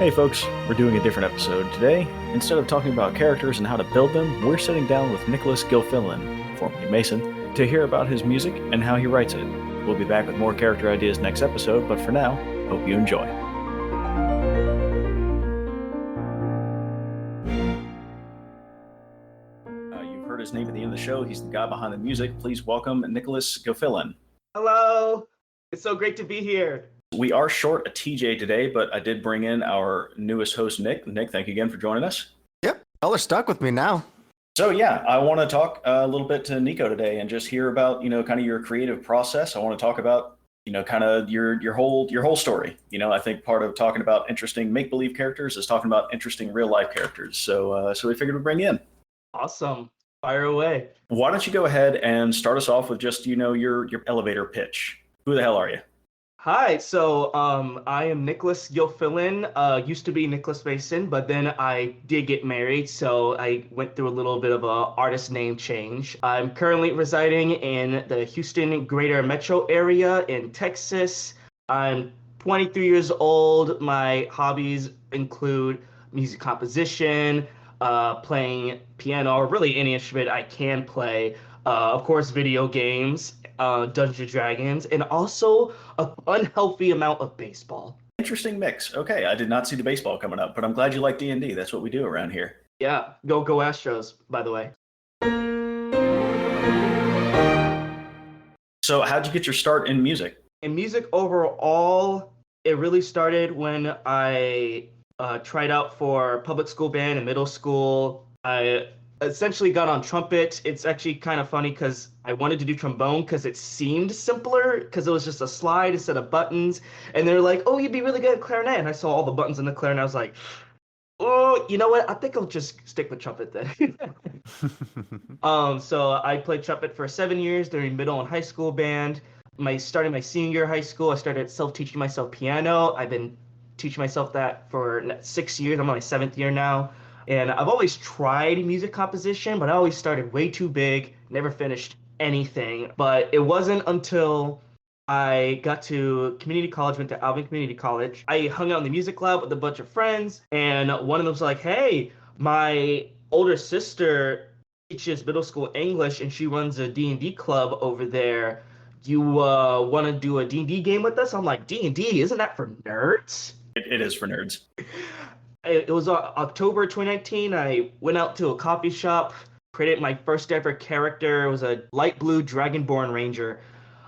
Hey folks, we're doing a different episode today. Instead of talking about characters and how to build them, we're sitting down with Nicolas Gilfillan, formerly Mason, to hear about his music and how he writes it. We'll be back with more character ideas next episode, but for now, hope you enjoy. You've heard his name at the end of the show. He's the guy behind the music. Please welcome Nicolas Gilfillan. Hello! It's so great to be here. We are short a TJ today, but I did bring in our newest host, Nick. Nick, thank you again for joining us. Yep, y'all are stuck with me now. So yeah, I want to talk a little bit to Nico today and just hear about, kind of your creative process. I want to talk about, kind of your whole story. I think part of talking about interesting make-believe characters is talking about interesting real-life characters. So we figured we'd bring you in. Awesome. Fire away. Why don't you go ahead and start us off with just, your elevator pitch. Who the hell are you? Hi, so I am Nicolas Gilfillan. Used to be Nicolas Mason, but then I did get married, so I went through a little bit of a artist name change. I'm currently residing in the Houston greater metro area in Texas. I'm 23 years old. My hobbies include music composition, playing piano, or really any instrument I can play. Of course, video games, Dungeons & Dragons, and also an unhealthy amount of baseball. Interesting mix. Okay, I did not see the baseball coming up, but I'm glad you like D&D. That's what we do around here. Yeah, go Astros, by the way. So how'd you get your start in music? In music overall, it really started when I tried out for public school band in middle school. I essentially got on trumpet. It's actually kind of funny because I wanted to do trombone because it seemed simpler because it was just a slide instead of buttons. And they're like, oh, you'd be really good at clarinet. And I saw all the buttons in the clarinet. I was like, oh, you know what? I think I'll just stick with trumpet then. So I played trumpet for 7 years during middle and high school band. Starting my senior year of high school, I started self-teaching myself piano. I've been teaching myself that for 6 years. I'm on my 7th year now. And I've always tried music composition, but I always started way too big, never finished anything. But it wasn't until I got to community college, went to Alvin Community College. I hung out in the music lab with a bunch of friends, and one of them was like, hey, my older sister teaches middle school English, and she runs a D&D club over there. You want to do a D&D game with us? I'm like, D&D, isn't that for nerds? It is for nerds. It was October 2019. I went out to a coffee shop, created my first ever character. It was a light blue Dragonborn Ranger.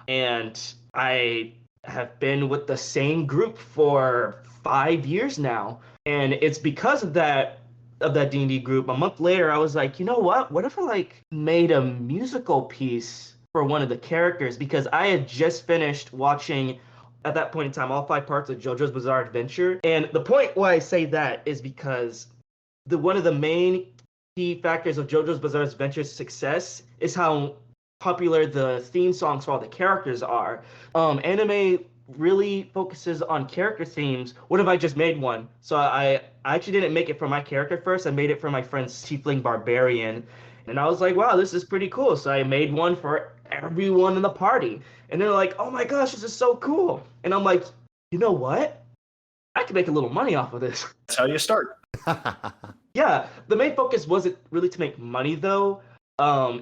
And I have been with the same group for 5 years now. And it's because of that D&D group. A month later, I was like, you know what? What if I made a musical piece for one of the characters? Because I had just finished watching, at that point in time, all 5 parts of JoJo's Bizarre Adventure. And the point why I say that is because one of the main key factors of JoJo's Bizarre Adventure's success is how popular the theme songs for all the characters are. Anime really focuses on character themes. What if I just made one? So I actually didn't make it for my character first. I made it for my friend's Tiefling Barbarian. And I was like, wow, this is pretty cool. So I made one for everyone in the party. And they're like, oh my gosh, this is so cool. And I'm like, you know what? I can make a little money off of this. That's how you start. Yeah, the main focus wasn't really to make money, though.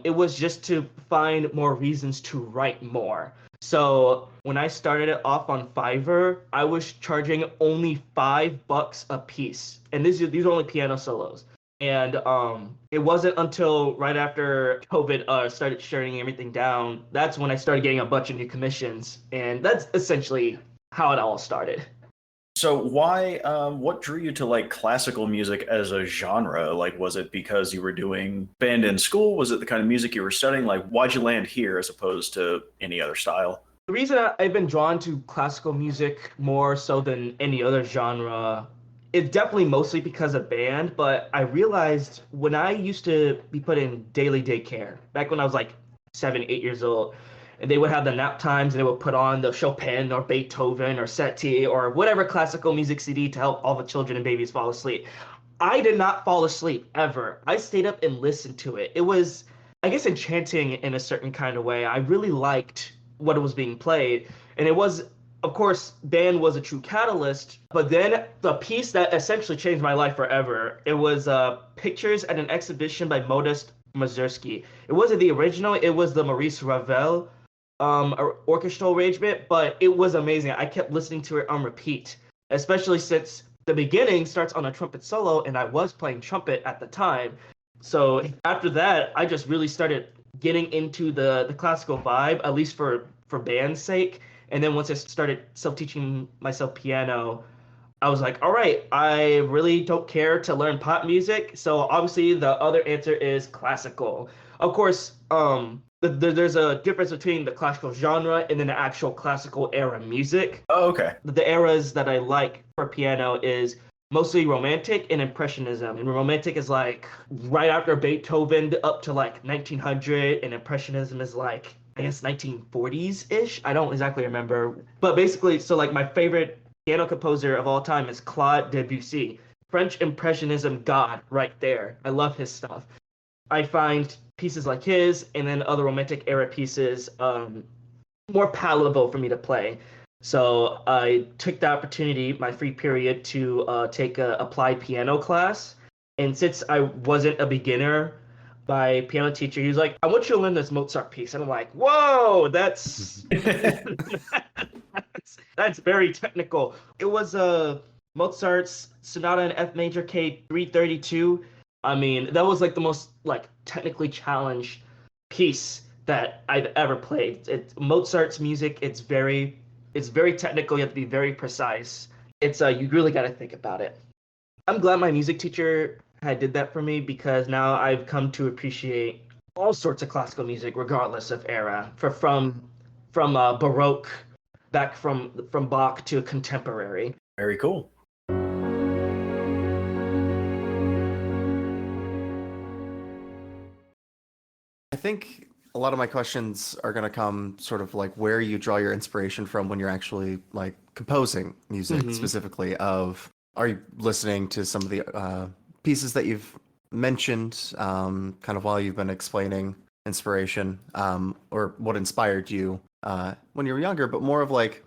It was just to find more reasons to write more. So when I started it off on Fiverr, I was charging only $5 a piece. And these are only piano solos. And it wasn't until right after COVID started shutting everything down, that's when I started getting a bunch of new commissions. And that's essentially how it all started. So what drew you to classical music as a genre? Was it because you were doing band in school? Was it the kind of music you were studying? Why'd you land here as opposed to any other style? The reason I've been drawn to classical music more so than any other genre, it's definitely mostly because of band, but I realized when I used to be put in daily daycare, back when I was 7, 8 years old, and they would have the nap times and they would put on the Chopin or Beethoven or Satie or whatever classical music CD to help all the children and babies fall asleep. I did not fall asleep ever. I stayed up and listened to it. It was, I guess, enchanting in a certain kind of way. I really liked what was being played, and it was of course, band was a true catalyst, but then the piece that essentially changed my life forever, it was pictures at an exhibition by Moritz Moszkowski. It wasn't the original, it was the Maurice Ravel orchestral arrangement, but it was amazing. I kept listening to it on repeat, especially since the beginning starts on a trumpet solo, and I was playing trumpet at the time. So after that, I just really started getting into the classical vibe, at least for band's sake. And then once I started self-teaching myself piano, I was like, all right, I really don't care to learn pop music. So obviously the other answer is classical. Of course, there's a difference between the classical genre and then the actual classical era music. Oh, okay. The eras that I like for piano is mostly romantic and impressionism. And romantic is like right after Beethoven up to like 1900, and impressionism is like, I guess, 1940s-ish. I don't exactly remember. But basically, so like my favorite piano composer of all time is Claude Debussy. French impressionism god right there. I love his stuff. I find pieces like his and then other romantic era pieces more palatable for me to play. So I took the opportunity, my free period, to take a applied piano class. And since I wasn't a beginner, my piano teacher, he was like, I want you to learn this Mozart piece. And I'm like, whoa, that's that's very technical. It was Mozart's Sonata in F major K332. I mean, that was like the most like technically challenged piece that I've ever played. Mozart's music, it's very technical. You have to be very precise. It's you really got to think about it. I'm glad my music teacher did that for me, because now I've come to appreciate all sorts of classical music, regardless of era. From Baroque, back from Bach to contemporary. Very cool. I think a lot of my questions are going to come sort of like where you draw your inspiration from when you're actually like composing music specifically. Are you listening to some of the pieces that you've mentioned kind of while you've been explaining inspiration, or what inspired you when you were younger, but more of like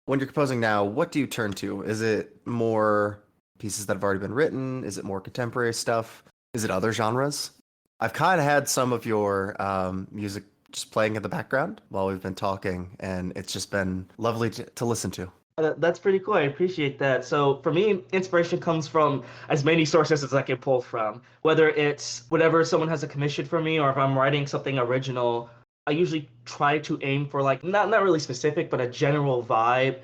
when you're composing now, what do you turn to? Is it more pieces that have already been written? Is it more contemporary stuff? Is it other genres? I've kind of had some of your music just playing in the background while we've been talking, and it's just been lovely to listen to. That's pretty cool. I appreciate that. So for me, inspiration comes from as many sources as I can pull from. Whether it's whatever someone has a commission for me, or if I'm writing something original, I usually try to aim for like not really specific, but a general vibe.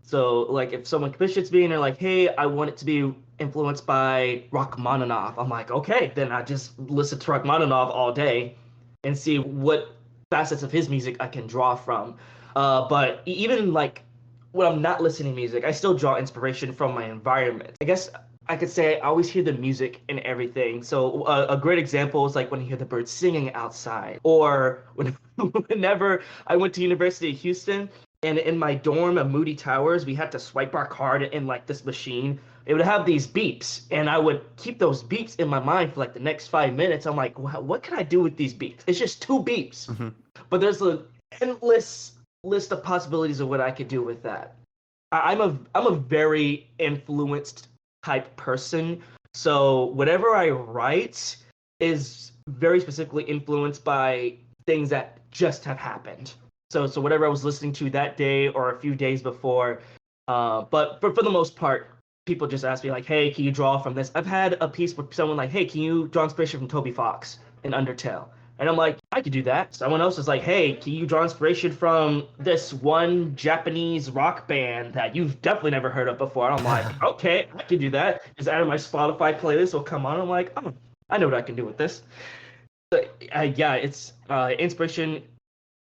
So like if someone commissions me and they're like, hey, I want it to be influenced by Rachmaninoff, I'm like, okay, then I just listen to Rachmaninoff all day and see what facets of his music I can draw from. But even like when I'm not listening to music, I still draw inspiration from my environment. I guess I could say I always hear the music in everything. So a great example is like when you hear the birds singing outside, or whenever I went to University of Houston, and in my dorm at Moody Towers, we had to swipe our card in like this machine. It would have these beeps, and I would keep those beeps in my mind for like the next 5 minutes. I'm like, what can I do with these beeps? It's just two beeps. But there's an endless list of possibilities of what I could do with that. I'm a very influenced type person. So whatever I write is very specifically influenced by things that just have happened. So whatever I was listening to that day or a few days before. But for the most part, people just ask me like, hey, can you draw from this? I've had a piece with someone like, hey, can you draw inspiration from Toby Fox in Undertale? And I'm like, I could do that. Someone else is like, hey, can you draw inspiration from this one Japanese rock band that you've definitely never heard of before? And I'm like, okay, I can do that. Just add my Spotify playlist will come on. I'm like, oh, I know what I can do with this. But, yeah, it's inspiration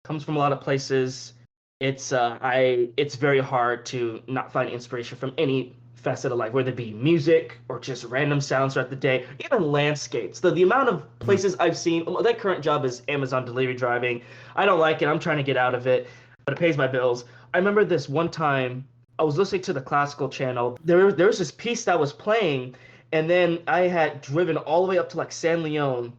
comes from a lot of places. It's very hard to not find inspiration from any facet of life, whether it be music or just random sounds throughout the day, even landscapes. The amount of places I've seen, that current job is Amazon delivery driving. I don't like it. I'm trying to get out of it, but it pays my bills. I remember this one time I was listening to the classical channel. There was this piece that was playing, and then I had driven all the way up to like San Leon,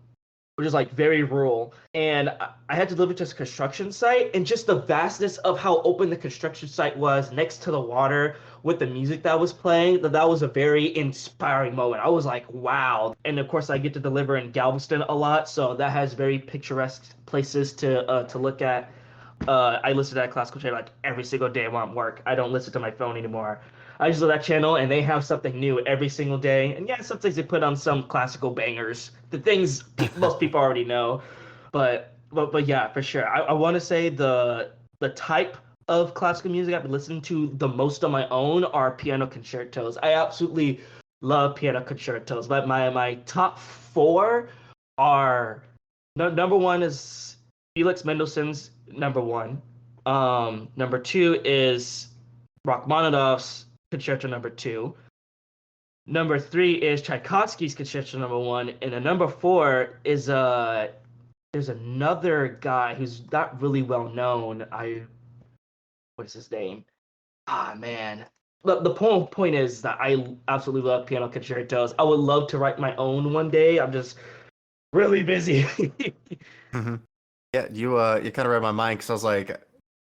which is like very rural. And I had to deliver to this construction site, and just the vastness of how open the construction site was next to the water with the music that was playing, that was a very inspiring moment. I was like, wow. And of course, I get to deliver in Galveston a lot, so that has very picturesque places to look at. I listen to that classical channel like every single day while I'm at work. I don't listen to my phone anymore. I just love that channel, and they have something new every single day. And yeah, sometimes they put on some classical bangers, the things most people already know. But yeah, for sure. I want to say the type of classical music I've been listening to the most on my own are piano concertos. I absolutely love piano concertos. But my top four are number one is Felix Mendelssohn's number one. Number two is Rachmaninoff's Concerto number two. Number three is Tchaikovsky's Concerto number one, and the number four is there's another guy who's not really well known. What is his name? Ah man. The point is that I absolutely love piano concertos. I would love to write my own one day. I'm just really busy. Mm-hmm. Yeah, you kind of read my mind because I was like,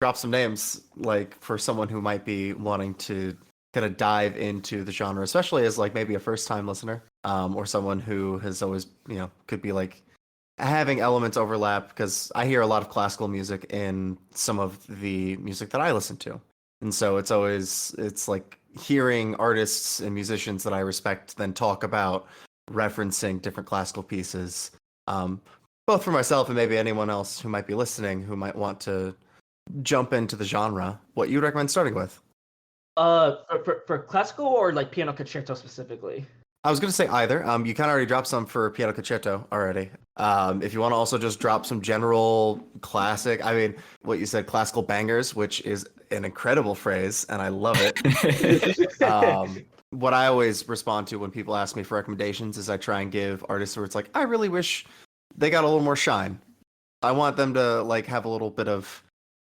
drop some names like for someone who might be wanting to kind of dive into the genre, especially as like maybe a first time listener, or someone who has always, could be like having elements overlap, because I hear a lot of classical music in some of the music that I listen to. And so it's like hearing artists and musicians that I respect then talk about referencing different classical pieces, both for myself and maybe anyone else who might be listening who might want to jump into the genre. What you'd recommend starting with? For classical or like piano concerto specifically? I was going to say either. You kind of already dropped some for piano concerto already. If you want to also just drop some general classic, I mean, what you said, classical bangers, which is an incredible phrase, and I love it. What I always respond to when people ask me for recommendations is I try and give artists where it's like, I really wish they got a little more shine. I want them to like have a little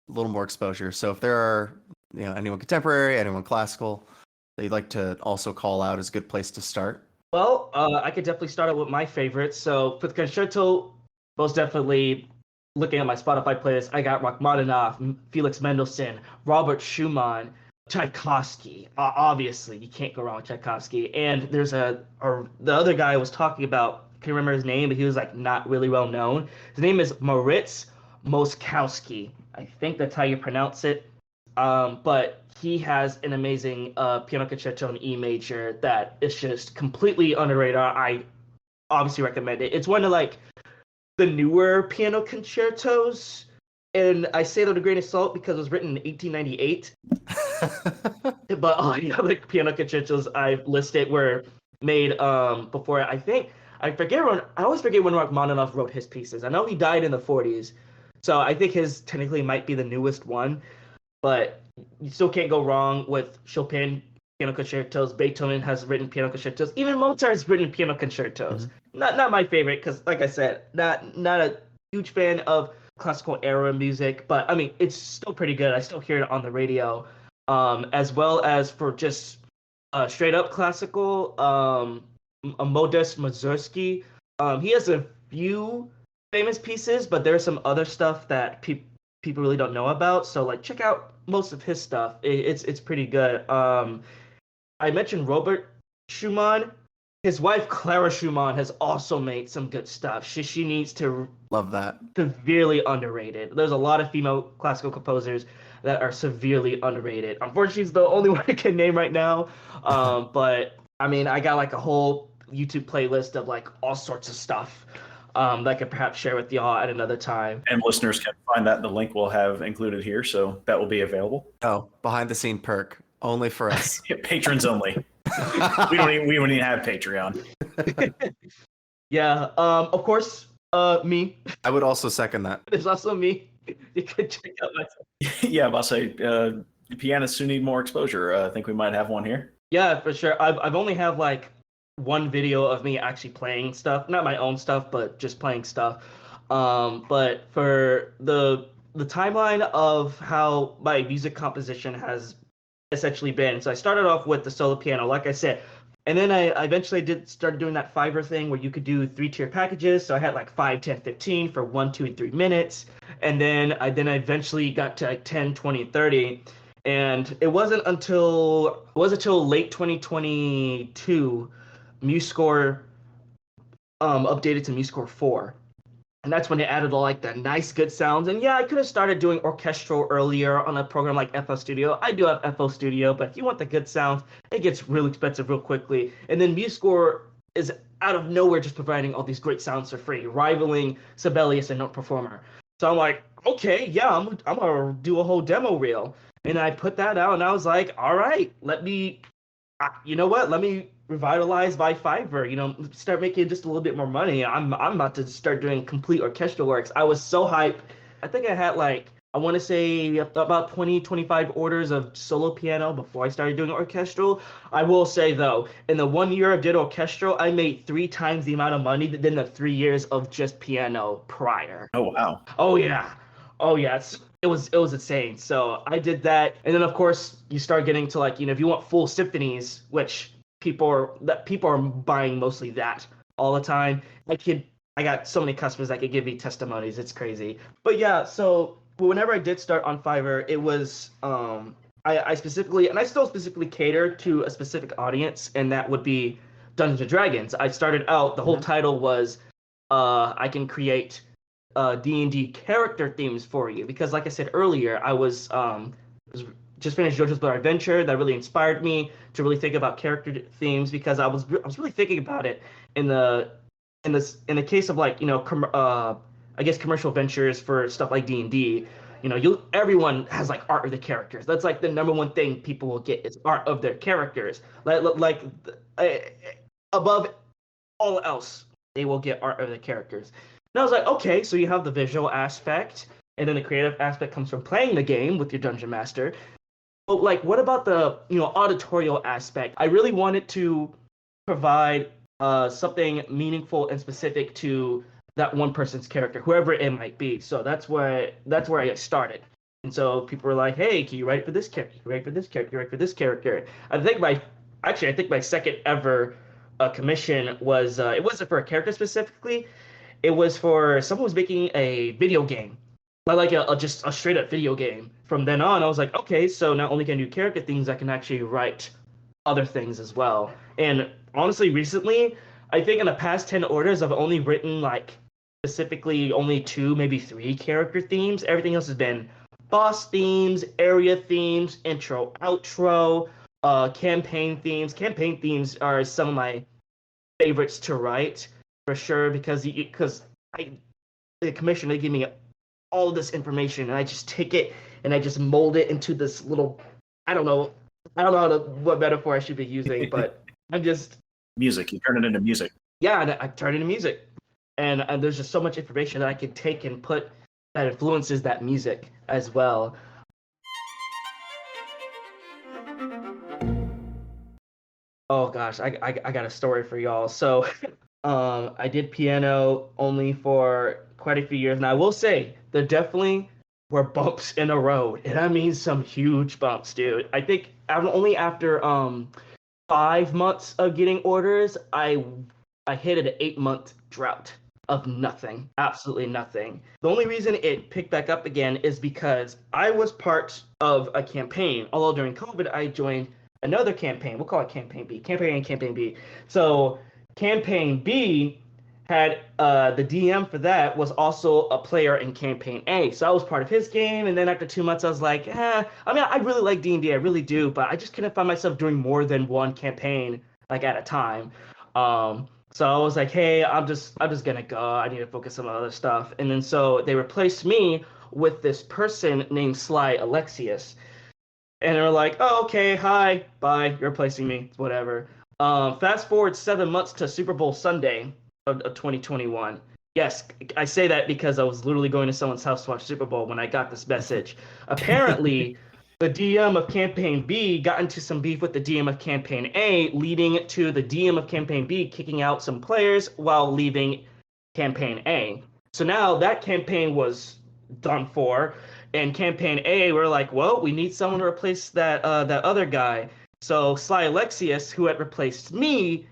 more exposure. So if there are, anyone contemporary, anyone classical that you'd like to also call out as a good place to start. Well, I could definitely start out with my favorites. So for the concerto, most definitely looking at my Spotify playlist, I got Rachmaninoff, Felix Mendelssohn, Robert Schumann, Tchaikovsky. Obviously, you can't go wrong with Tchaikovsky. And there's the other guy I was talking about. I can't remember his name, but he was like not really well known. His name is Moritz Moszkowski. I think that's how you pronounce it. But he has an amazing piano concerto in E major that is just completely underrated. I obviously recommend it. It's one of like the newer piano concertos, and I say that with a grain of salt because it was written in 1898. But all the other piano concertos I've listed were made before. I always forget when Rachmaninoff wrote his pieces. I know he died in the 40s, so I think his technically might be the newest one. But you still can't go wrong with Chopin piano concertos. Beethoven has written piano concertos. Even Mozart has written piano concertos. Mm-hmm. Not my favorite because, like I said, not a huge fan of classical era music. But I mean, it's still pretty good. I still hear it on the radio, as well as for just straight up classical. Moritz Moszkowski. He has a few famous pieces, but there's some other stuff that people really don't know about. So like check out most of his stuff. It's pretty good. I mentioned Robert Schumann. His wife Clara Shumann has also made some good stuff. She needs to love that. Severely underrated. There's a lot of female classical composers that are severely underrated. Unfortunately, she's the only one I can name right now. But I mean, I got like a whole YouTube playlist of like all sorts of stuff that I could perhaps share with y'all at another time. And listeners can find that in the link we'll have included here, so that will be available. Oh, behind the scene perk only for us. Patrons only. we don't even have Patreon. Yeah. Of course. Me. I would also second that. There's also me. You could check out my. Yeah, I'll say pianists who need more exposure. I think we might have one here. Yeah, for sure. I've only have like one video of me actually playing stuff, not my own stuff, but just playing stuff. But for the timeline of how my music composition has essentially been. So I started off with the solo piano. Like I said, And then I eventually started doing that Fiverr thing where you could do 3-tier packages. So I had like 5, 10, 15 for 1, 2, and 3 minutes. And then I eventually got to like 10, 20, and 30. And it wasn't until late 2022 MuseScore updated to MuseScore 4. And that's when they added all like the nice good sounds. And yeah, I could have started doing orchestral earlier on a program like FL Studio. I do have FL Studio, but if you want the good sounds, it gets real expensive real quickly. And then MuseScore is out of nowhere just providing all these great sounds for free, rivaling Sibelius and Note Performer. So I'm like, okay, yeah, I'm gonna do a whole demo reel. And I put that out and I was like, all right, you know what? Let me revitalize by Fiverr, start making just a little bit more money. I'm about to start doing complete orchestral works. I was so hyped. I think I had I want to say about 20, 25 orders of solo piano before I started doing orchestral. I will say though, in the 1 year I did orchestral, I made 3 times the amount of money than the 3 years of just piano prior. Oh, wow. Oh yeah. It was insane. So I did that, and then of course you start getting to if you want full symphonies, which people are buying mostly that all the time. I got so many customers that could give me testimonies. It's crazy. But yeah, so whenever I did start on Fiverr, it was I specifically, and I still specifically cater to a specific audience, and that would be Dungeons and Dragons. I started out, the whole title was I can create D&D character themes for you, because like I said earlier, I was just finished JoJo's Bizarre Adventure. That really inspired me to really think about character themes, because I was really thinking about it in the case of I guess commercial ventures for stuff like D&D. Everyone has art of the characters. That's the number one thing people will get is art of their characters. Above all else, they will get art of the characters. And I was like, okay, so you have the visual aspect, and then the creative aspect comes from playing the game with your dungeon master. But what about the auditorial aspect? I really wanted to provide something meaningful and specific to that one person's character, whoever it might be. So that's where I started. And so people were like, hey, can you write for this character? Can you write for this character? Write for this character? I think my second ever commission was it wasn't for a character specifically. It was for someone who was making a video game, just a straight up video game. From then on, I was like, okay, so not only can I do character things, I can actually write other things as well. And honestly, recently, I think in the past 10 orders, I've only written specifically only 2, maybe 3 character themes. Everything else has been boss themes, area themes, intro, outro, campaign themes. Campaign themes are some of my favorites to write for sure, because the commission, they give me all of this information, and I just take it and I just mold it into this little, I don't know what metaphor I should be using, but I'm just music. You turn it into music. Yeah, and I turn it into music, and there's just so much information that I can take and put that influences that music as well. Oh gosh, I got a story for y'all. So I did piano only for quite a few years, and I will say there definitely were bumps in the road, and I mean some huge bumps, dude. I think only after 5 months of getting orders, I hit an 8-month drought of nothing, absolutely nothing. The only reason it picked back up again is because I was part of a campaign. Although during COVID, I joined another campaign. We'll call it Campaign B. Campaign B. So Campaign B had the DM for that was also a player in Campaign A. So I was part of his game, and then after 2 months, I was like, I mean, I really like D&D, I really do, but I just couldn't find myself doing more than one campaign at a time. So I was like, hey, I'm just gonna go. I need to focus on other stuff. And then so they replaced me with this person named Sly Alexius. And they were like, oh, okay, hi, bye, you're replacing me, whatever. Fast forward 7 months to Super Bowl Sunday of 2021. Yes, I say that because I was literally going to someone's house to watch Super Bowl when I got this message. Apparently, the DM of Campaign B got into some beef with the DM of Campaign A, leading to the DM of Campaign B kicking out some players while leaving Campaign A. So now that campaign was done for, and Campaign A were like, well, we need someone to replace that other guy. So Sly Alexius, who had replaced me,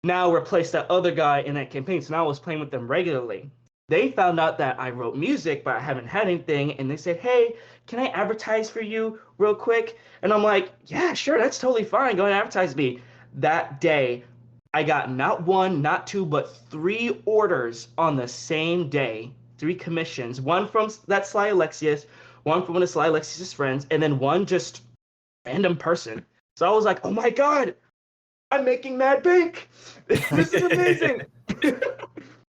now replaced that other guy in that campaign. So now I was playing with them regularly. They found out that I wrote music, but I haven't had anything, and they said, "Hey, can I advertise for you real quick?" And I'm like, "Yeah, sure, that's totally fine. Go ahead and advertise me." That day, I got not one, not two, but 3 orders on the same day. 3 commissions. One from that Sly Alexius, one from one of Sly Alexius' friends, and then one just random person. So I was like, "Oh my God, I'm making mad bank. This is amazing."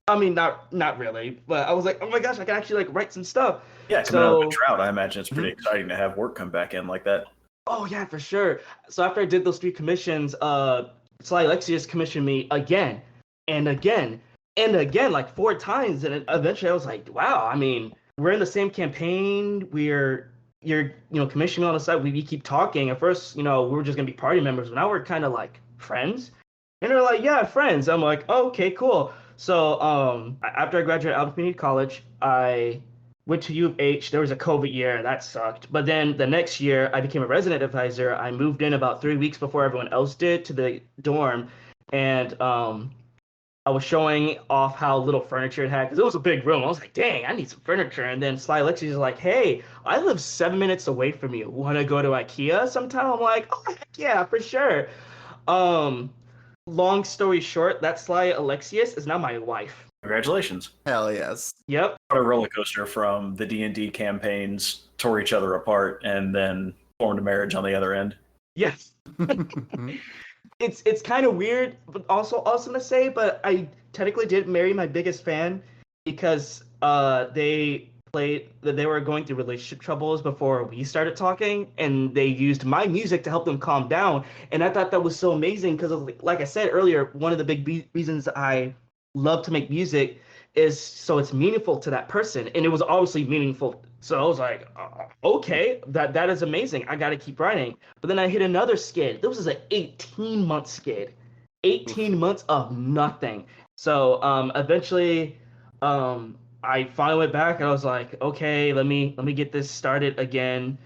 I mean, not really, but I was like, "Oh my gosh, I can actually like write some stuff." Yeah, coming out of a drought, I imagine it's pretty exciting to have work come back in like that. Oh yeah, for sure. So after I did those 3 commissions, Sly Alexius commissioned me again and again and again, like 4 times, and eventually I was like, "Wow, I mean, we're in the same campaign. You're commissioning me on the side. We keep talking. At first, we were just gonna be party members, but now we're kind of like friends." And they're like, "Yeah, friends." I'm like, "Oh, okay, cool." So after I graduated out of community college, I went to U of H. There was a COVID year. That sucked. But then the next year, I became a resident advisor. I moved in about 3 weeks before everyone else did to the dorm. And I was showing off how little furniture it had because it was a big room. I was like, "Dang, I need some furniture." And then Sly Alexius is like, "Hey, I live 7 minutes away from you. Want to go to IKEA sometime?" I'm like, "Oh, heck yeah, for sure." Um, Long story short, that Sly Alexius is now my wife. Congratulations. Hell yes. Yep. What a roller coaster from the D&D campaigns, tore each other apart, and then formed a marriage on the other end. Yes. It's kind of weird, but also awesome to say. But I technically did marry my biggest fan because they were going through relationship troubles before we started talking, and they used my music to help them calm down. And I thought that was so amazing because, like I said earlier, one of the big reasons I love to make music is so it's meaningful to that person, and it was obviously meaningful. So I was like, okay, that is amazing. I got to keep writing. But then I hit another skid. This was an 18-month skid, 18 months of nothing. So eventually, I finally went back and I was like, okay, let me get this started again.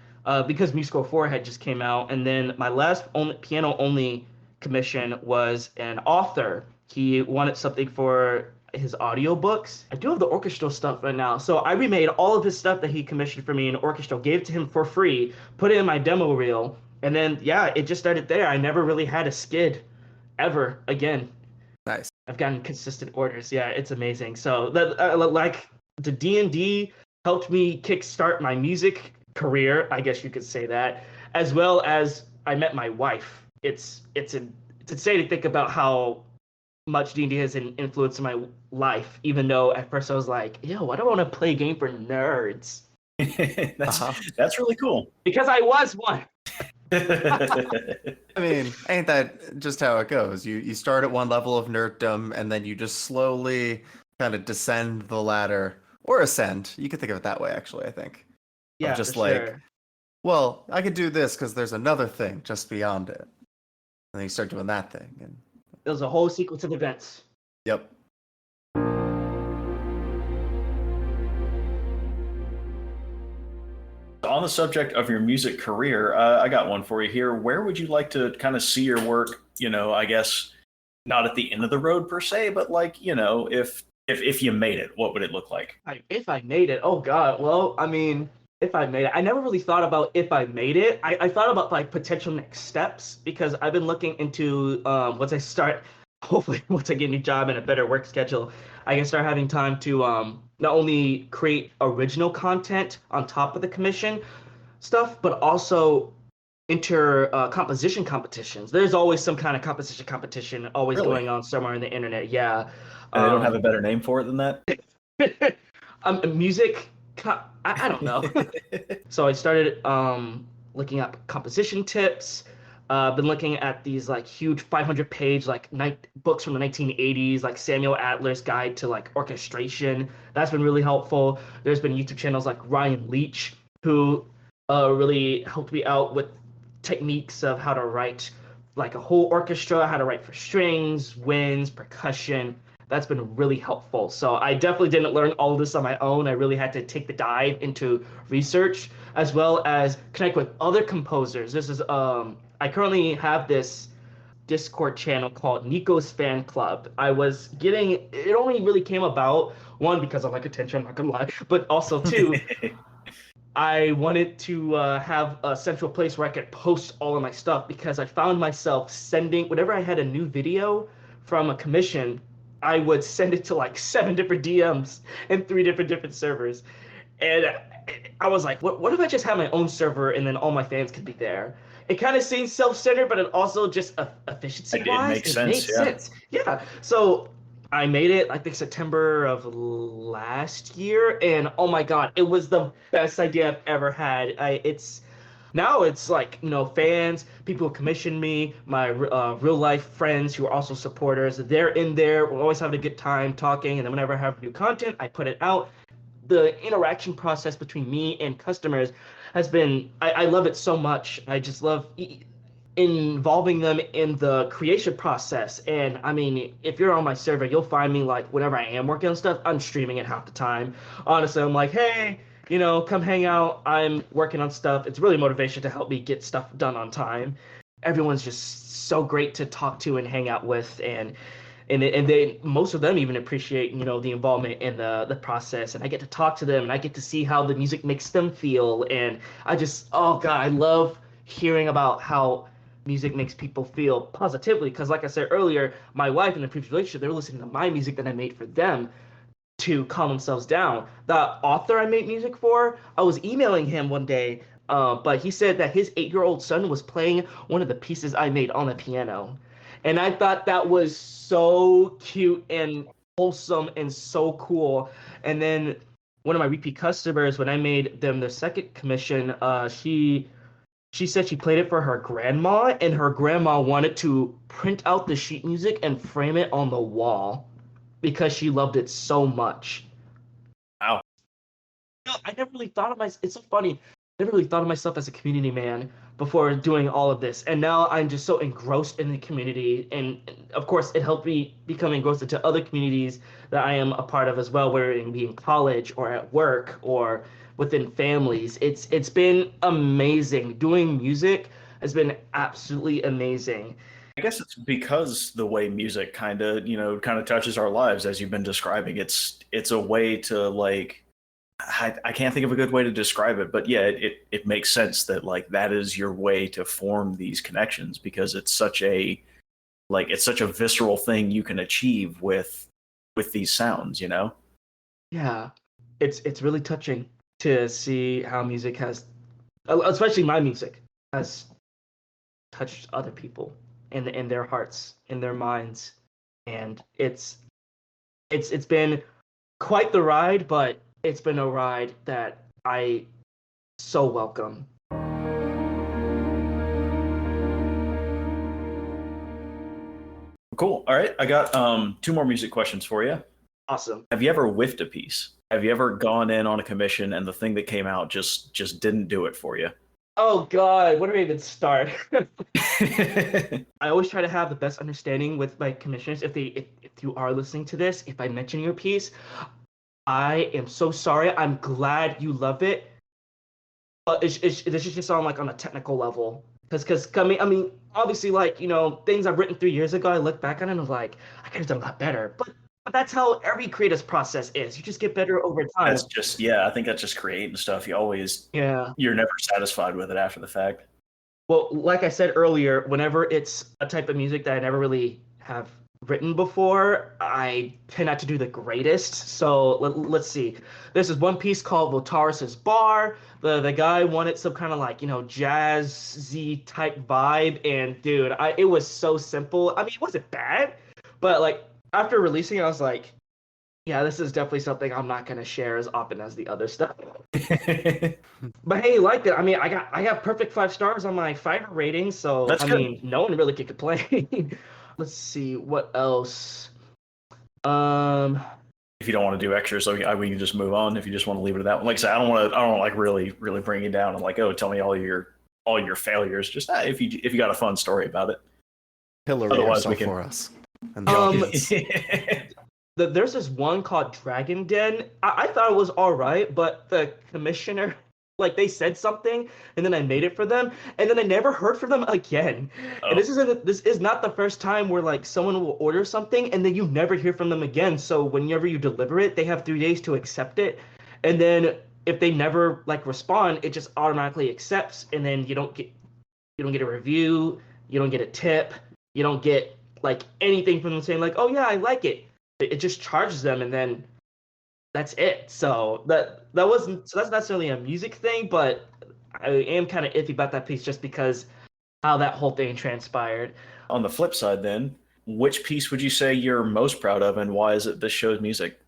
Because Musical 4 had just came out, and then my last piano only commission was an author. He wanted something for his audiobooks. I do have the orchestral stuff right now. So I remade all of his stuff that he commissioned for me in orchestral, gave it to him for free, put it in my demo reel, and then yeah, it just started there. I never really had a skid ever again. Nice. I've gotten consistent orders. Yeah, it's amazing. So that like the D&D helped me kickstart my music career, I guess you could say that, as well as I met my wife. It's insane to think about how much D&D has an influence in my life, even though at first I was like, "Yo, I don't want to play a game for nerds." That's really cool. Because I was one. I mean, ain't that just how it goes? You start at one level of nerddom, and then you just slowly kind of descend the ladder, or ascend. You could think of it that way, actually, I think. Yeah, just for like, sure. well, I could do this because there's another thing just beyond it. And then you start doing that thing. And It was a whole sequence of events. yep. On the subject of your music career, I got one for you here. Where would you like to kind of see your work? I guess not at the end of the road per se, but like, if you made it, what would it look like? If I made it, oh God. Well, I mean, if I made it, I never really thought about if I made it. I thought about like potential next steps because I've been looking into hopefully once I get a new job and a better work schedule, I can start having time to not only create original content on top of the commission stuff, but also enter composition competitions. There's always some kind of composition competition always Really? going on somewhere on the internet. Yeah. And they don't have a better name for it than that? Music. I don't know. So I started looking up composition tips. Been looking at these like huge 500-page like books from the 1980s, like Samuel Adler's Guide to like Orchestration. That's been really helpful. There's been YouTube channels like Ryan Leach who really helped me out with techniques of how to write like a whole orchestra, how to write for strings, winds, percussion. That's been really helpful. So I definitely didn't learn all of this on my own. I really had to take the dive into research as well as connect with other composers. This is I currently have this Discord channel called Nico's Fan Club. I was getting it only really came about one because I like attention, I'm not gonna lie, but also two, I wanted to have a central place where I could post all of my stuff because I found myself sending whenever I had a new video from a commission, I would send it to like 7 different DMs and 3 different servers. And I was like, what if I just have my own server and then all my fans could be there? It kind of seems self-centered, but it also just efficiency-wise, makes sense, made sense. Yeah. So I made it, I think, September of last year, and oh my God, it was the best idea I've ever had. Now it's like, fans, people who commission me, my real life friends who are also supporters. They're in there. We're always having a good time talking, and then whenever I have new content, I put it out. The interaction process between me and customers has been, I love it so much. I just love involving them in the creation process. And I mean, if you're on my server, you'll find me like whenever I am working on stuff, I'm streaming it half the time. Honestly, I'm like, hey, come hang out. I'm working on stuff. It's really motivation to help me get stuff done on time. Everyone's just so great to talk to and hang out with, and they most of them even appreciate the involvement in the process, and I get to talk to them and I get to see how the music makes them feel, and oh God, I love hearing about how music makes people feel positively, because like I said earlier, my wife in the previous relationship, they were listening to my music that I made for them to calm themselves down. The author I made music for, I was emailing him one day, but he said that his 8-year-old son was playing one of the pieces I made on the piano. And I thought that was so cute and wholesome and so cool. And then one of my repeat customers, when I made them their second commission, she said she played it for her grandma, and her grandma wanted to print out the sheet music and frame it on the wall because she loved it so much. Wow. I never really thought of myself. It's so funny. I never really thought of myself as a community man before doing all of this, and now I'm just so engrossed in the community, and of course it helped me become engrossed into other communities that I am a part of as well, whether it be in college or at work or within families. It's been amazing. Doing music has been absolutely amazing. I guess it's because the way music kind of touches our lives, as you've been describing. It's a way to like, I can't think of a good way to describe it, but yeah, it makes sense that like that is your way to form these connections, because it's such a visceral thing you can achieve with these sounds, Yeah, it's really touching to see how music has, especially my music, has touched other people in their hearts, in their minds, and it's been quite the ride, but it's been a ride that I so welcome. Cool. All right, I got 2 more music questions for you. Awesome. Have you ever whiffed a piece? Have you ever gone in on a commission and the thing that came out just didn't do it for you? Oh God, where do I even start? I always try to have the best understanding with my commissioners. If you are listening to this, if I mention your piece, I am so sorry. I'm glad you love it. But this is just on like on a technical level. Because I mean, obviously, like, things I've written 3 years ago, I look back on it and I'm like, I could have done a lot better. But that's how every creative process is. You just get better over time. That's just, I think that's just creating stuff. You're never satisfied with it after the fact. Well, like I said earlier, whenever it's a type of music that I never really have written before, I tend not to do the greatest. So let's see. This is one piece called Votaris's Bar. The guy wanted some kind of like, jazzy type vibe. And dude, it was so simple. I mean, it wasn't bad, but like after releasing it, I was like, yeah, this is definitely something I'm not going to share as often as the other stuff. But hey, you liked it. I mean, I got perfect 5 stars on my Fiverr rating, so That's I good. mean, no one really could complain. Let's see what else. If you don't want to do extras, we can just move on. If you just want to leave it at that one, like I said, I don't want to like really bring you down and like, oh, tell me all your failures. Just if you got a fun story about it. Pillory yourself for us. And the audience. There's this one called Dragon Den. I thought it was all right, but the commissioner like they said something and then I made it for them and then I never heard from them again. And Oh. this is not the first time where like someone will order something and then you never hear from them again. So whenever you deliver it, they have 3 days to accept it. And then if they never like respond, it just automatically accepts and then you don't get a review, you don't get a tip, you don't get like anything from them saying like, "Oh yeah, I like it." It just charges them and then that's it. So that's not necessarily a music thing, but I am kind of iffy about that piece just because how that whole thing transpired. On the flip side, then, which piece would you say you're most proud of, and why is it this show's music?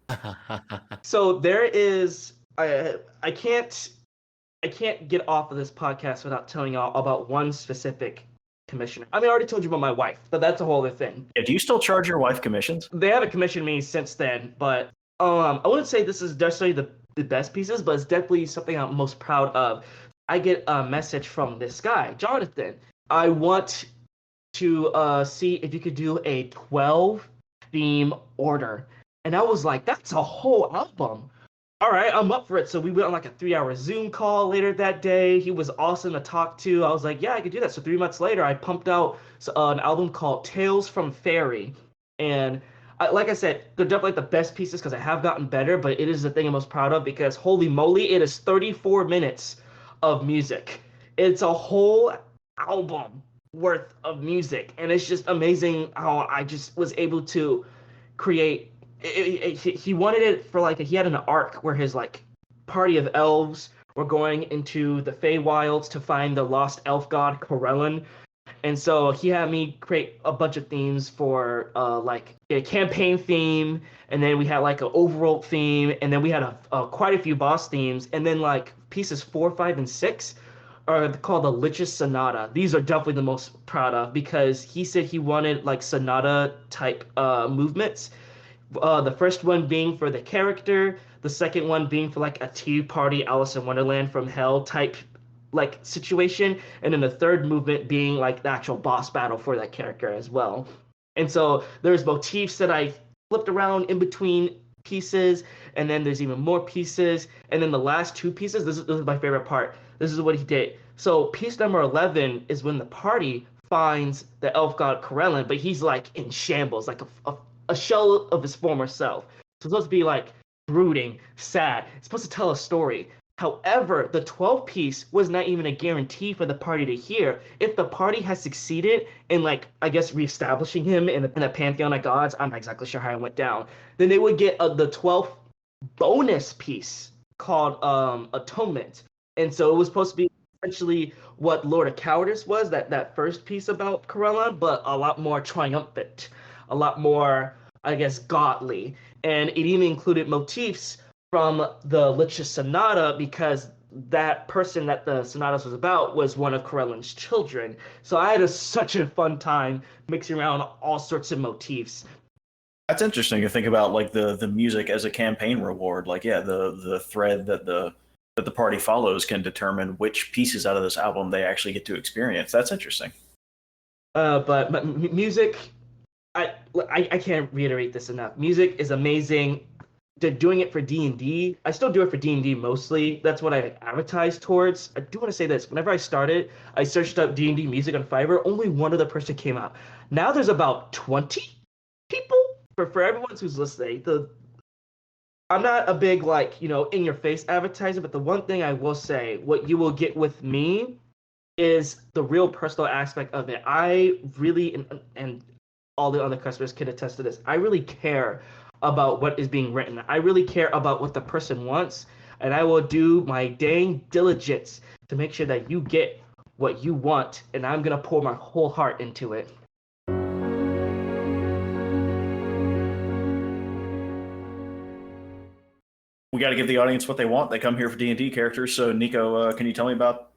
So there is I can't get off of this podcast without telling y'all about one specific commissioner. I mean, I already told you about my wife, but that's a whole other thing. Yeah, do you still charge your wife commissions? They haven't commissioned me since then, but I wouldn't say this is necessarily the best pieces, but it's definitely something I'm most proud of. I get a message from this guy, Jonathan. I want to see if you could do a 12 theme order. And I was like, that's a whole album. All right, I'm up for it. So we went on like a 3-hour Zoom call later that day. He was awesome to talk to. I was like, yeah, I could do that. So 3 months later, I pumped out an album called Tales from Fairy. And like I said, they're definitely the best pieces because I have gotten better, but it is the thing I'm most proud of because holy moly, it is 34 minutes of music. It's a whole album worth of music. And it's just amazing how I just was able to create he wanted it for like he had an arc where his like party of elves were going into the Feywilds to find the lost elf god Corellin, and so he had me create a bunch of themes for like a campaign theme, and then we had like an overworld theme, and then we had quite a few boss themes, and then like pieces 4, 5, and 6 are called the Lich's Sonata. These are definitely the most proud of because he said he wanted like sonata type movements. The first one being for the character, the second one being for like a tea party Alice in Wonderland from Hell type like situation, and then the third movement being like the actual boss battle for that character as well. And so there's motifs that I flipped around in between pieces, and then there's even more pieces, and then the last 2 pieces, this is my favorite part. This is what he did. So piece number 11 is when the party finds the elf god Corellin, but he's like in shambles, like a shell of his former self. So it's supposed to be like brooding, sad. It's supposed to tell a story. However, the 12 piece was not even a guarantee for the party to hear. If the party has succeeded in like, I guess, reestablishing him in the pantheon of gods, I'm not exactly sure how it went down, then they would get the 12th bonus piece called Atonement. And so it was supposed to be essentially what Lord of Cowardice was, that first piece about Corellin, but a lot more triumphant, a lot more, I guess, godly. And it even included motifs from the Lich's Sonata because that person that the sonatas was about was one of Corellin's children. So I had such a fun time mixing around all sorts of motifs. That's interesting to think about, like the music as a campaign reward. Like, yeah, the thread that the party follows can determine which pieces out of this album they actually get to experience. That's interesting. But music, I can't reiterate this enough. Music is amazing. Doing it for D&D, I still do it for D&D mostly. That's what I advertise towards. I do want to say this. Whenever I started, I searched up D&D music on Fiverr. Only one other person came out. Now there's about 20 people. For everyone who's listening, I'm not a big, like, in-your-face advertiser, but the one thing I will say, what you will get with me is the real personal aspect of it. I really, and all the other customers can attest to this, I really care about what is being written. I really care about what the person wants, and I will do my dang diligence to make sure that you get what you want, and I'm going to pour my whole heart into it. We got to give the audience what they want. They come here for D&D characters. So, Nico, can you tell me about,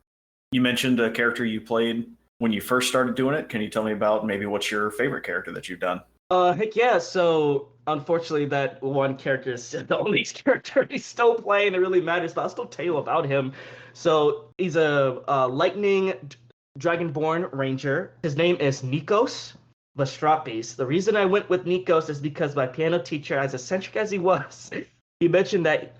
you mentioned a character you played when you first started doing it. Can you tell me about maybe what's your favorite character that you've done? Heck yeah. So unfortunately, that one character is the only character he's still playing that really matters, but I'll still tell you about him. So he's a lightning dragonborn ranger. His name is Nikos Vastropis. The reason I went with Nikos is because my piano teacher, as eccentric as he was, he mentioned that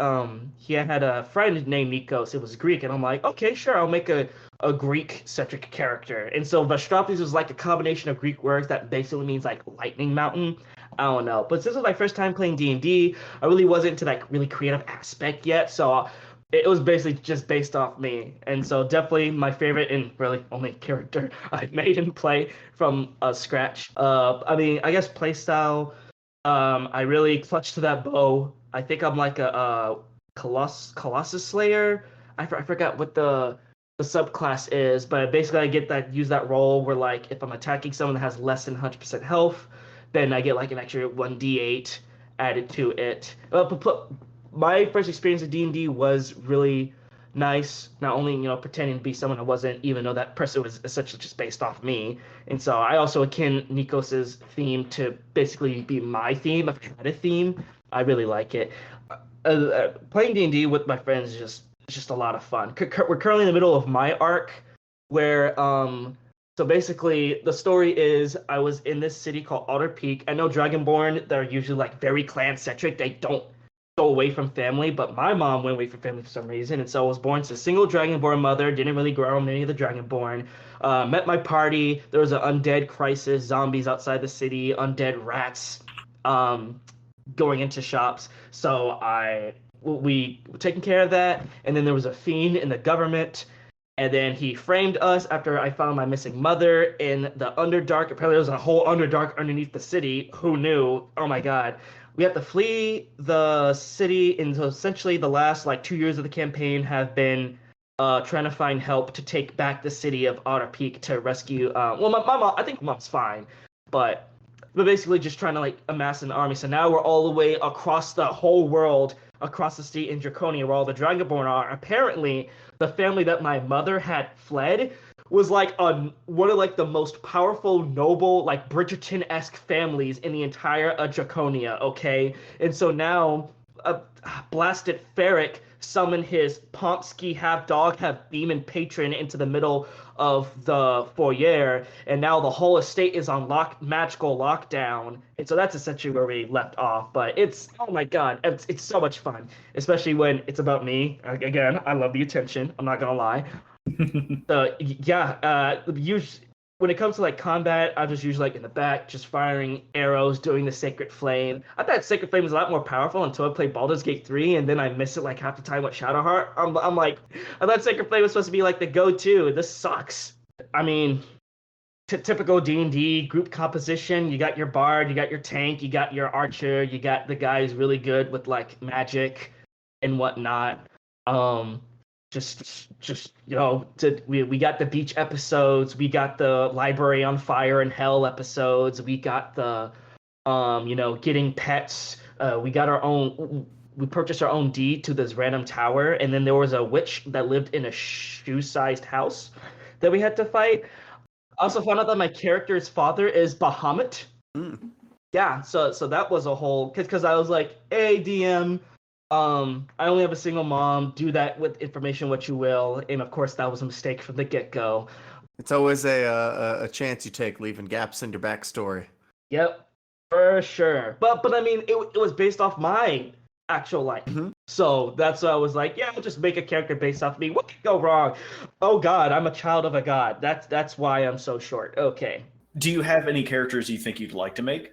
he had a friend named Nikos. It was Greek, and I'm like, okay, sure, I'll make a Greek-centric character. And so Vastropis was like a combination of Greek words that basically means like lightning mountain. I don't know, but since it was my first time playing D&D, I really wasn't into like really creative aspect yet, so it was basically just based off me. And so definitely my favorite and really only character I've made and play from scratch. I mean, I guess playstyle. I really clutch to that bow. I think I'm like a Colossus Slayer. I forgot what the subclass is, but basically I get that use that role where like if I'm attacking someone that has less than 100% health, then I get like an extra 1d8 added to it. My first experience with D&D was really nice. Not only pretending to be someone I wasn't, even though that person was essentially just based off me. And so I also akin Nikos's theme to basically be my theme. I've had a theme. I really like it. Playing D&D with my friends is just a lot of fun. We're currently in the middle of my arc where so basically the story is I was in this city called Alder Peak. I know Dragonborn, they're usually like very clan centric. They don't go away from family, but my mom went away from family for some reason, and so I was born to a single Dragonborn mother. Didn't really grow up in any of the Dragonborn. Met my party. There was an undead crisis, zombies outside the city, undead rats, going into shops. So we were taking care of that, and then there was a fiend in the government, and then he framed us after I found my missing mother in the Underdark. Apparently, there was a whole Underdark underneath the city. Who knew? Oh my god. We have to flee the city, and so essentially the last like 2 years of the campaign have been trying to find help to take back the city of Otter Peak to rescue. Well, my mom, I think mom's fine, but basically just trying to like amass an army. So now we're all the way across the whole world, across the sea in Draconia, where all the Dragonborn are. Apparently, the family that my mother had fled was like one of like the most powerful, noble, like Bridgerton-esque families in the entire Draconia. Okay, and so now, blasted Frederic summoned his Pomsky half dog, half demon patron into the middle of the foyer, and now the whole estate is on magical lockdown. And so that's essentially where we left off. But it's, oh my god, it's so much fun, especially when it's about me. Again, I love the attention. I'm not gonna lie. When it comes to like combat, I'm just usually like in the back, just firing arrows, doing the Sacred Flame. I thought Sacred Flame was a lot more powerful until I played Baldur's Gate 3, and then I miss it like half the time with Shadowheart. I'm like, I thought Sacred Flame was supposed to be like the go-to. This sucks. I mean, typical D&D group composition. You got your bard, you got your tank, you got your archer, you got the guy who's really good with like magic and whatnot. We got the beach episodes, we got the library on fire and hell episodes, we got the getting pets, we purchased our own deed to this random tower, and then there was a witch that lived in a shoe-sized house that we had to fight. I also found out that my character's father is Bahamut. Yeah, so that was a whole, because I was like, hey DM, I only have a single mom. Do that with information what you will, and of course that was a mistake from the get-go. It's always a chance you take, leaving gaps in your backstory. Yep, for sure. But I mean, it was based off my actual life, so that's why I was like, yeah, I'll just make a character based off me. What could go wrong? Oh God, I'm a child of a god. That's why I'm so short. Okay. Do you have any characters you think you'd like to make?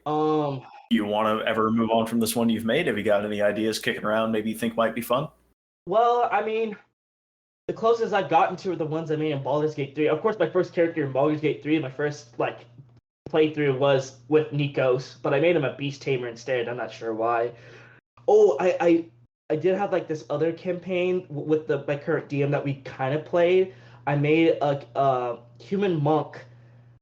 You want to ever move on from this one you've made? Have you got any ideas kicking around maybe you think might be fun? Well, I mean, the closest I've gotten to are the ones I made in Baldur's Gate 3. Of course, my first character in Baldur's Gate 3, my first like playthrough was with Nikos, but I made him a beast tamer instead. I'm not sure why. Oh, I did have like this other campaign with my current DM that we kind of played. I made a human monk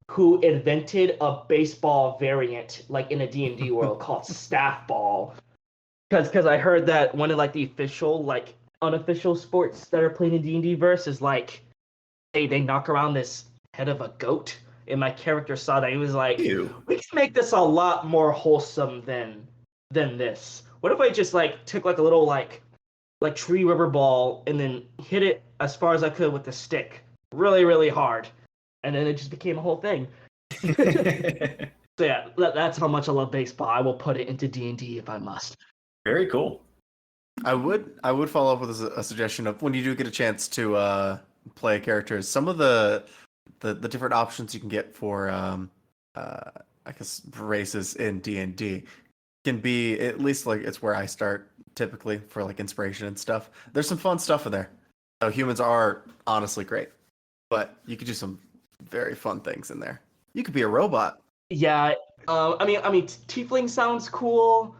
who invented a baseball variant, like in a D&D world, called Staff Ball. Because I heard that one of like the official, like unofficial sports that are played in D&D verse is like they knock around this head of a goat. And my character saw that. He was like, Ew. We can make this a lot more wholesome than this. What if I just like took like a little like tree rubber ball and then hit it as far as I could with the stick, really, really hard. And then it just became a whole thing. So yeah, that's how much I love baseball. I will put it into D&D if I must. Very cool. I would follow up with a suggestion of when you do get a chance to play characters, some of the different options you can get for I guess races in D&D can be, at least like it's where I start typically for like inspiration and stuff. There's some fun stuff in there. So humans are honestly great, but you could do some very fun things in there. You could be a robot. Yeah, I mean, tiefling sounds cool.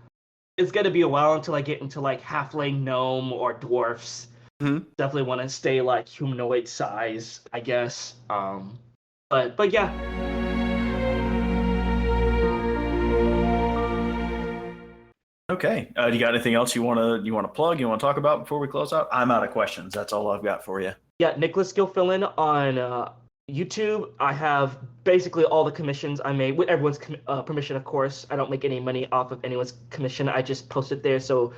It's gonna be a while until I get into like halfling, gnome, or dwarfs. Definitely want to stay like humanoid size, I guess. But yeah. Okay. Do you got anything else you wanna plug? You wanna talk about before we close out? I'm out of questions. That's all I've got for you. Yeah, Nicolas Gilfillan on YouTube. I have basically all the commissions I made with everyone's permission, of course. I don't make any money off of anyone's commission. I just post it there so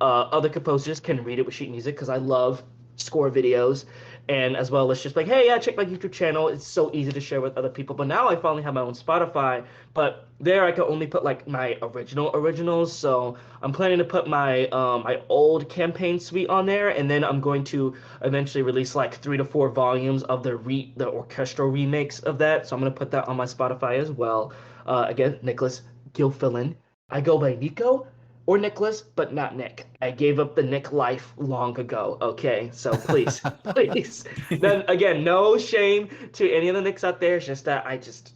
other composers can read it with sheet music because I love score videos, and as well as just like, hey, yeah, check my YouTube channel. It's so easy to share with other people. But now I finally have my own Spotify, but there I can only put like my originals. So I'm planning to put my my old campaign suite on there, and then I'm going to eventually release like 3 to 4 volumes of the orchestral remakes of that. So I'm gonna put that on my Spotify as well. Again, Nicolas Gilfillan. I go by Nico or Nicholas, but not Nick. I gave up the Nick life long ago. Okay, so please, please. Then again, no shame to any of the Nicks out there. It's just that I just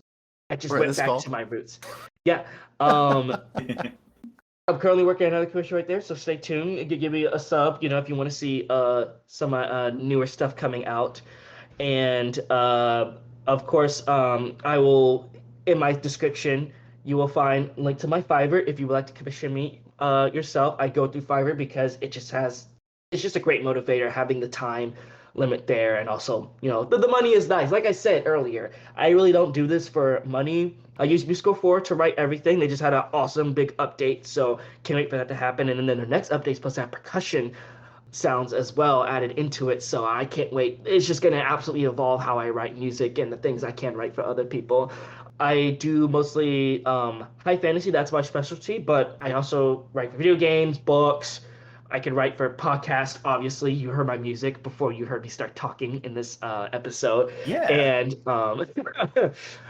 went back to my roots. Yeah. I'm currently working on another commission right there, so stay tuned. You can give me a sub, if you want to see some newer stuff coming out. And of course, I will, in my description, you will find a link to my Fiverr if you would like to commission me yourself. I go through Fiverr because it's just a great motivator having the time limit there, and also the money is nice. Like I said earlier, I really don't do this for money. I use Musical 4 to write everything. They just had an awesome big update, so can't wait for that to happen. And then the next update is supposed to have percussion sounds as well added into it, so I can't wait. It's just going to absolutely evolve how I write music and the things I can write for other people. I do mostly high fantasy, that's my specialty, but I also write for video games, books. I can write for podcasts. Obviously, you heard my music before you heard me start talking in this episode. Yeah. And I'm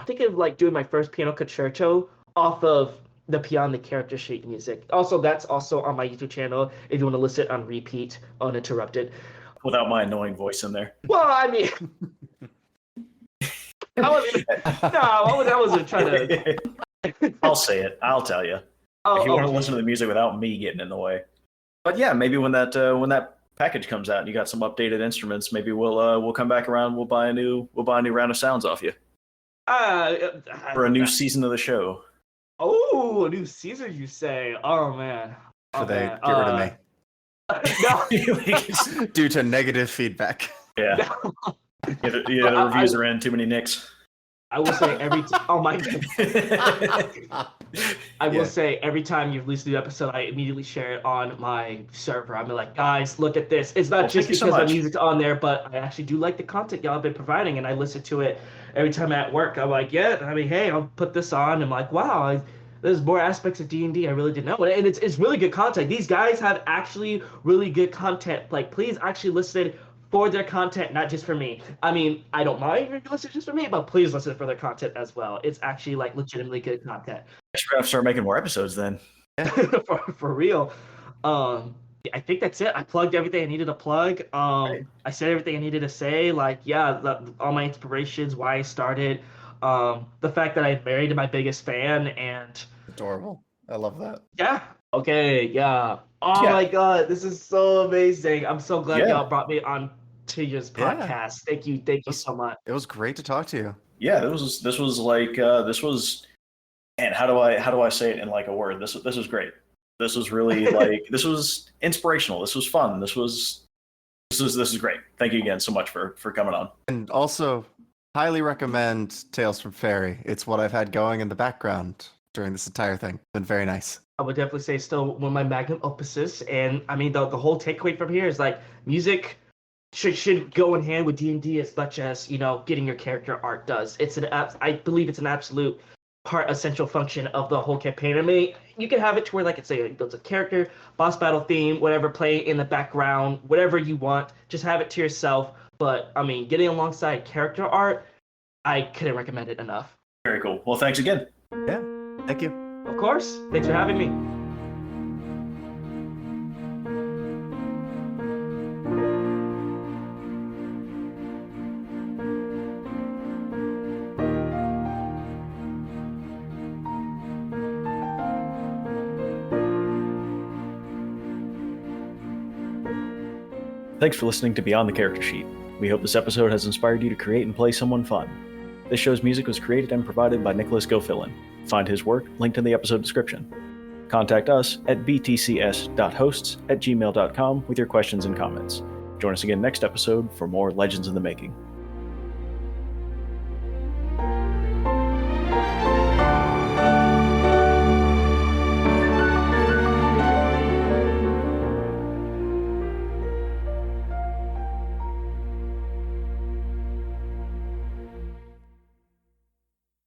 thinking of like doing my first piano concerto off of the Beyond the Character sheet music. Also, that's also on my YouTube channel if you want to listen on repeat, uninterrupted. Without my annoying voice in there. Well, I mean, I wasn't trying to. I'll say it. I'll tell you. If you want to listen to the music without me getting in the way. But yeah, maybe when that package comes out and you got some updated instruments, maybe we'll come back around. We'll buy a new round of sounds off you. For a new season of the show. Oh, a new season, you say? Oh man. Should they get rid of me? No. Due to negative feedback. Yeah. The reviews are in. Too many nicks. I will say oh my god. I will say every time you release a new episode, I immediately share it on my server. I'm like, guys, look at this. It's not just because the music's on there, but I actually do like the content y'all have been providing, and I listen to it every time at work. I'm like, yeah, I mean, hey, I'll put this on. I'm like, wow, there's more aspects of D&D I really didn't know. And it's really good content. These guys have actually really good content. Like, please actually listen for their content, not just for me. I mean, I don't mind if you listen just for me, but please listen for their content as well. It's actually like legitimately good content. I should have to start making more episodes then. for real. I think that's it. I plugged everything I needed to plug. Right. I said everything I needed to say. Like, yeah, all my inspirations, why I started, the fact that I married my biggest fan, and adorable. I love that. Yeah. Okay. Yeah. Oh my god, this is so amazing. I'm so glad y'all brought me on to your podcast. Thank you so much. It was great to talk to you. Yeah, this was man, how do I say it in like a word? This was great. This was really like this was inspirational. This was fun. This is great. Thank you again so much for coming on. And also highly recommend Tales from Fairy. It's what I've had going in the background during this entire thing. It's been very nice. I would definitely say still one of my magnum opuses, and I mean the whole takeaway from here is like music should go in hand with D&D as much as getting your character art does. I believe it's an absolute part essential function of the whole campaign. I mean, you can have it to where like it's a character, boss battle theme, whatever, play in the background, whatever you want. Just have it to yourself. But I mean, getting alongside character art, I couldn't recommend it enough. Very cool. Well, thanks again. Yeah, thank you. Of course. Thanks for having me. Thanks for listening to Beyond the Character Sheet. We hope this episode has inspired you to create and play someone fun. This show's music was created and provided by Nicolas Gilfillan. Find his work linked in the episode description. Contact us at btcs.hosts@gmail.com with your questions and comments. Join us again next episode for more Legends in the Making.